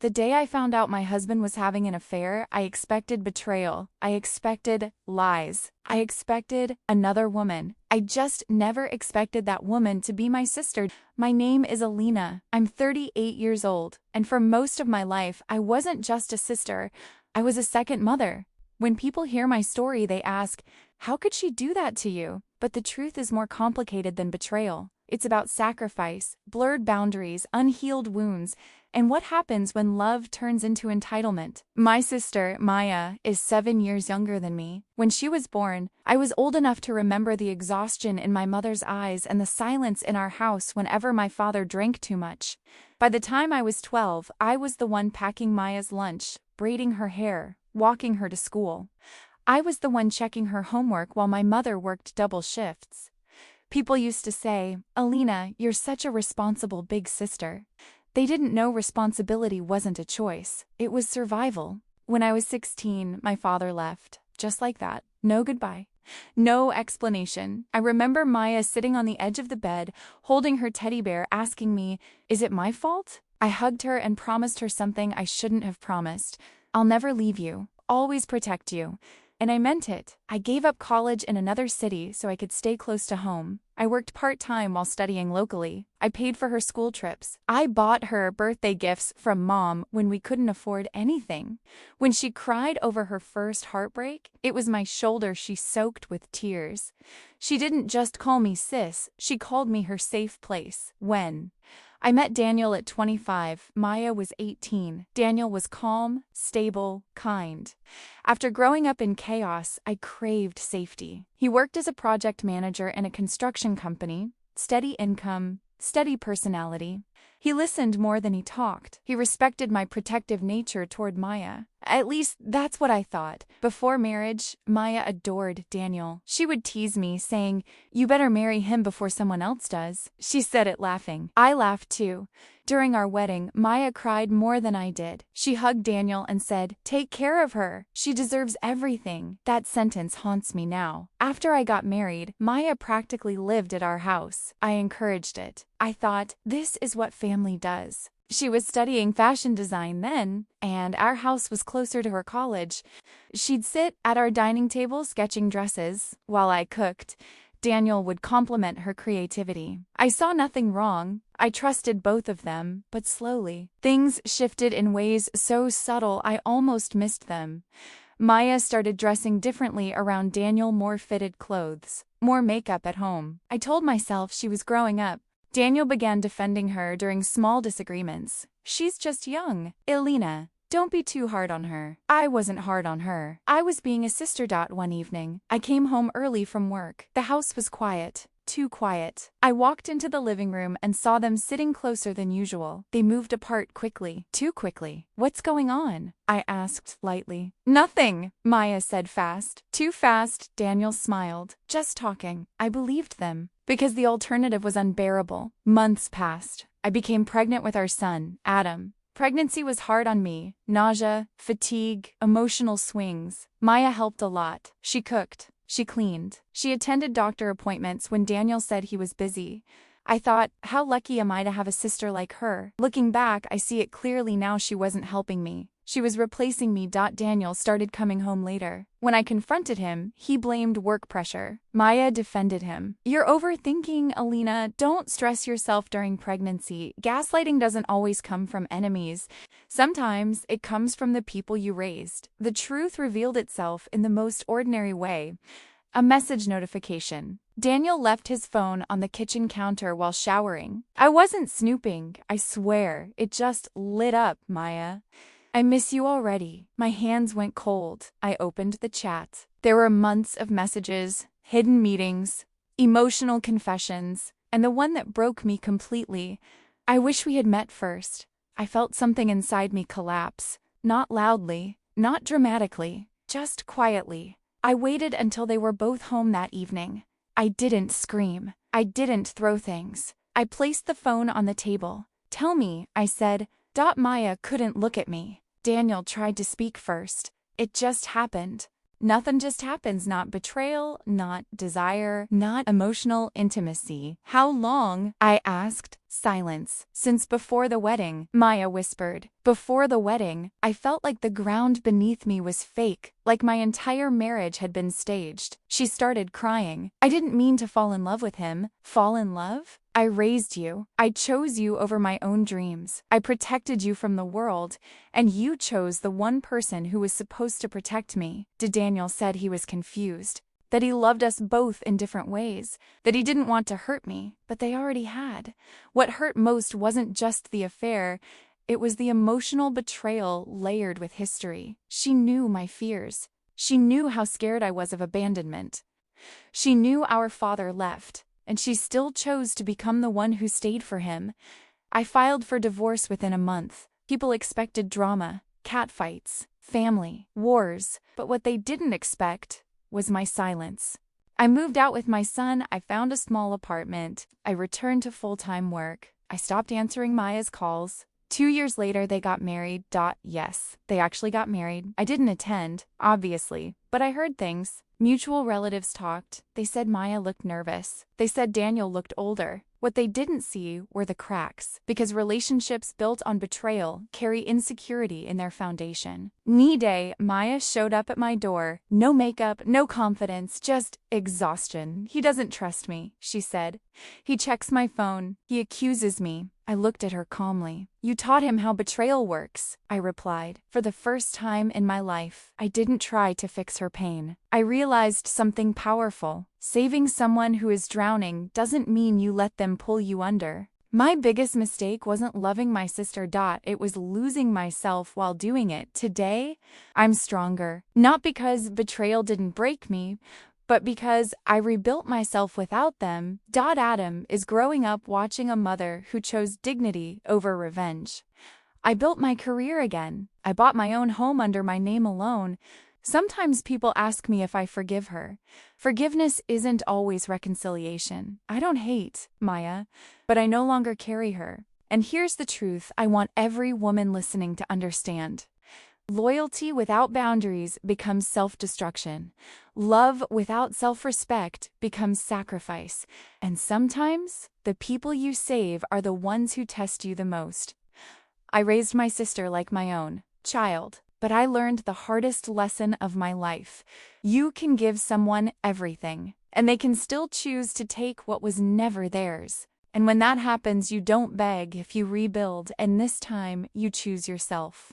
The day I found out my husband was having an affair, I expected betrayal. I expected lies. I expected another woman. I just never expected that woman to be my sister. My name is Alina. I'm 38 years old, and for most of my life, I wasn't just a sister. I was a second mother. When people hear my story, they ask, how could she do that to you? But the truth is more complicated than betrayal. It's about sacrifice, blurred boundaries, unhealed wounds, and what happens when love turns into entitlement. My sister, Maya, is 7 years younger than me. When she was born, I was old enough to remember the exhaustion in my mother's eyes and the silence in our house whenever my father drank too much. By the time I was 12, I was the one packing Maya's lunch, braiding her hair, walking her to school. I was the one checking her homework while my mother worked double shifts. People used to say, Alina, you're such a responsible big sister. They didn't know responsibility wasn't a choice. It was survival. When I was 16, my father left. Just like that. No goodbye. No explanation. I remember Maya sitting on the edge of the bed, holding her teddy bear, asking me, is it my fault? I hugged her and promised her something I shouldn't have promised. I'll never leave you. Always protect you. And I meant it. I gave up college in another city so I could stay close to home. I worked part-time while studying locally. I paid for her school trips. I bought her birthday gifts from Mom when we couldn't afford anything. When she cried over her first heartbreak, it was my shoulder she soaked with tears. She didn't just call me sis, she called me her safe place. When I met Daniel at 25, Maya was 18. Daniel was calm, stable, kind. After growing up in chaos, I craved safety. He worked as a project manager in a construction company, steady income, steady personality. He listened more than he talked. He respected my protective nature toward Maya. At least, that's what I thought. Before marriage, Maya adored Daniel. She would tease me, saying, you better marry him before someone else does. She said it laughing. I laughed too. During our wedding, Maya cried more than I did. She hugged Daniel and said, take care of her. She deserves everything. That sentence haunts me now. After I got married, Maya practically lived at our house. I encouraged it. I thought, this is what family does. She was studying fashion design then, and our house was closer to her college. She'd sit at our dining table sketching dresses while I cooked. Daniel would compliment her creativity. I saw nothing wrong. I trusted both of them, but slowly. Things shifted in ways so subtle I almost missed them. Maya started dressing differently around Daniel, more fitted clothes, more makeup at home. I told myself she was growing up. Daniel began defending her during small disagreements. She's just young. Alina, don't be too hard on her. I wasn't hard on her. I was being a sister. One evening, I came home early from work. The house was quiet. Too quiet. I walked into the living room and saw them sitting closer than usual. They moved apart quickly. Too quickly. What's going on? I asked lightly. Nothing, Maya said fast. Too fast, Daniel smiled. Just talking. I believed them. Because the alternative was unbearable. Months passed. I became pregnant with our son, Adam. Pregnancy was hard on me. Nausea, fatigue, emotional swings. Maya helped a lot. She cooked. She cleaned. She attended doctor appointments when Daniel said he was busy. I thought, how lucky am I to have a sister like her? Looking back, I see it clearly now. She wasn't helping me. She was replacing me. Daniel started coming home later. When I confronted him, he blamed work pressure. Maya defended him. You're overthinking, Alina. Don't stress yourself during pregnancy. Gaslighting doesn't always come from enemies. Sometimes it comes from the people you raised. The truth revealed itself in the most ordinary way. A message notification. Daniel left his phone on the kitchen counter while showering. I wasn't snooping, I swear. It just lit up, Maya. I miss you already. My hands went cold. I opened the chat. There were months of messages, hidden meetings, emotional confessions, and the one that broke me completely. I wish we had met first. I felt something inside me collapse. Not loudly, not dramatically, just quietly. I waited until they were both home that evening. I didn't scream. I didn't throw things. I placed the phone on the table. Tell me, I said. Maya couldn't look at me. Daniel tried to speak first. It just happened. Nothing just happens, not betrayal, not desire, not emotional intimacy. How long? I asked. Silence. Since before the wedding, Maya whispered. Before the wedding, I felt like the ground beneath me was fake, like my entire marriage had been staged. She started crying. I didn't mean to fall in love with him. Fall in love? I raised you. I chose you over my own dreams. I protected you from the world, and you chose the one person who was supposed to protect me. Daniel said he was confused, that he loved us both in different ways, that he didn't want to hurt me, but they already had. What hurt most wasn't just the affair, it was the emotional betrayal layered with history. She knew my fears. She knew how scared I was of abandonment. She knew our father left, and she still chose to become the one who stayed for him. I filed for divorce within a month. People expected drama, catfights, family, wars, but what they didn't expect was my silence. I moved out with my son, I found a small apartment, I returned to full-time work, I stopped answering Maya's calls. 2 years later, they got married. Yes, they actually got married. I didn't attend, obviously, but I heard things. Mutual relatives talked. They said Maya looked nervous. They said Daniel looked older. What they didn't see were the cracks, because relationships built on betrayal carry insecurity in their foundation. Knee day, Maya showed up at my door. No makeup, no confidence, just exhaustion. He doesn't trust me, she said. He checks my phone. He accuses me. I looked at her calmly. You taught him how betrayal works, I replied. For the first time in my life, I didn't try to fix her pain. I realized something powerful. Saving someone who is drowning doesn't mean you let them pull you under. My biggest mistake wasn't loving my sister. It was losing myself while doing it. Today, I'm stronger. Not because betrayal didn't break me, but because I rebuilt myself without them. Adam is growing up watching a mother who chose dignity over revenge. I built my career again. I bought my own home under my name alone. Sometimes people ask me if I forgive her. Forgiveness isn't always reconciliation. I don't hate Maya, but I no longer carry her. And here's the truth I want every woman listening to understand. Loyalty without boundaries becomes self-destruction. Love without self-respect becomes sacrifice. And sometimes, the people you save are the ones who test you the most. I raised my sister like my own child, but I learned the hardest lesson of my life. You can give someone everything, and they can still choose to take what was never theirs. And when that happens, you don't beg if you rebuild, and this time you choose yourself.